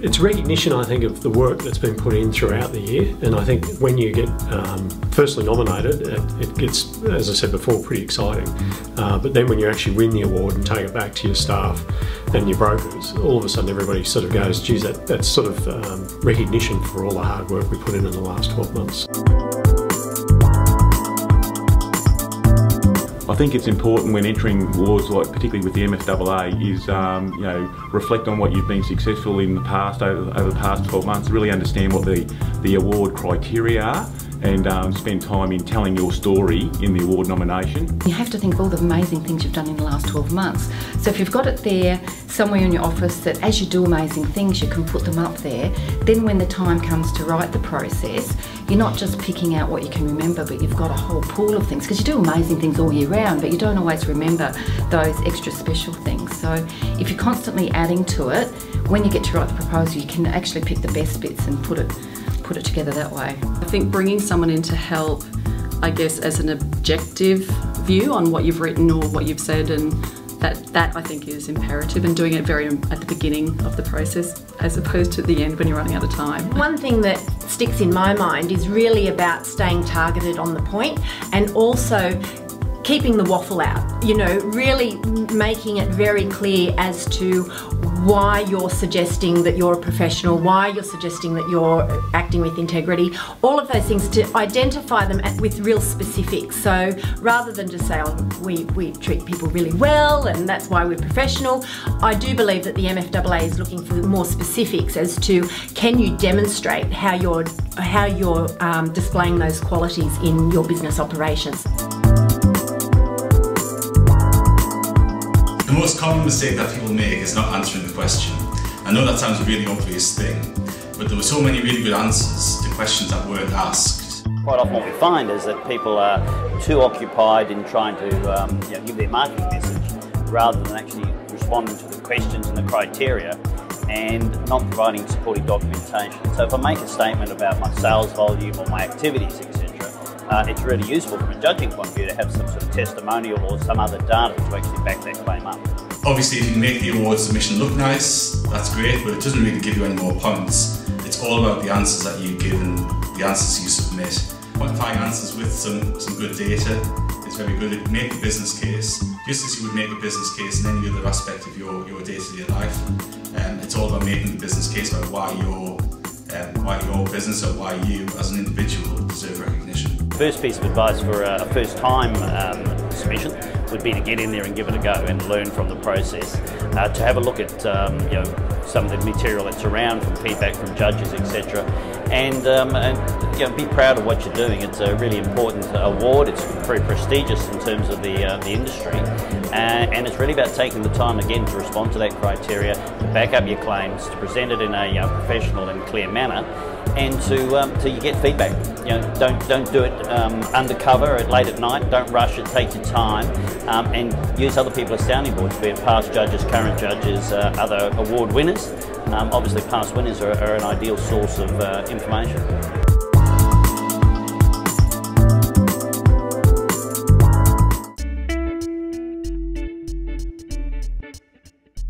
it's recognition, I think, of the work that's been put in throughout the year. And I think when you get firstly nominated, it gets, as I said before, pretty exciting. But then when you actually win the award and take it back to your staff and your brokers, all of a sudden everybody sort of goes, geez, that's sort of recognition for all the hard work we put in the last 12 months. I think it's important when entering awards, like particularly with the MFAA, is reflect on what you've been successful in the past over the past 12 months. Really understand what the award criteria are, and spend time in telling your story in the award nomination. You have to think of all the amazing things you've done in the last 12 months. So if you've got it there somewhere in your office that as you do amazing things you can put them up there, then when the time comes to write the process, you're not just picking out what you can remember, but you've got a whole pool of things, because you do amazing things all year round, but you don't always remember those extra special things. So if you're constantly adding to it, when you get to write the proposal, you can actually pick the best bits and put it together that way. I think bringing someone in to help, I guess, as an objective view on what you've written or what you've said, and that I think is imperative, and doing it very at the beginning of the process as opposed to the end when you're running out of time. One thing that sticks in my mind is really about staying targeted on the point, and also keeping the waffle out, really making it very clear as to why you're suggesting that you're a professional, why you're suggesting that you're acting with integrity, all of those things, to identify them with real specifics. So rather than just say, oh, we treat people really well and that's why we're professional, I do believe that the MFAA is looking for more specifics as to, can you demonstrate how you're displaying those qualities in your business operations. The most common mistake that people make is not answering the question. I know that sounds a really obvious thing, but there were so many really good answers to questions that weren't asked. Quite often what we find is that people are too occupied in trying to give their marketing message, rather than actually responding to the questions and the criteria and not providing supporting documentation. So if I make a statement about my sales volume or my activities, etc., it's really useful from a judging point of view to have some sort of testimonial or some other data to actually back that claim up. Obviously, if you make the award submission look nice, that's great, but it doesn't really give you any more points. It's all about the answers that you give and the answers you submit. Quantifying answers with some good data is very good. It make the business case, just as you would make a business case in any other aspect of your day-to-day life. It's all about making the business case about why your business or why you as an individual deserve recognition. First piece of advice for a first-time submission would be to get in there and give it a go and learn from the process. To have a look at some of the material that's around, from feedback from judges, etc., and be proud of what you're doing. It's a really important award. It's very prestigious in terms of the industry, and it's really about taking the time again to respond to that criteria, to back up your claims, to present it in a professional and clear manner, and to you get feedback. Don't do it undercover late at night. Don't rush it. Take your time, and use other people as sounding boards, be it past judges, current judges, other award winners. Obviously, past winners are an ideal source of information.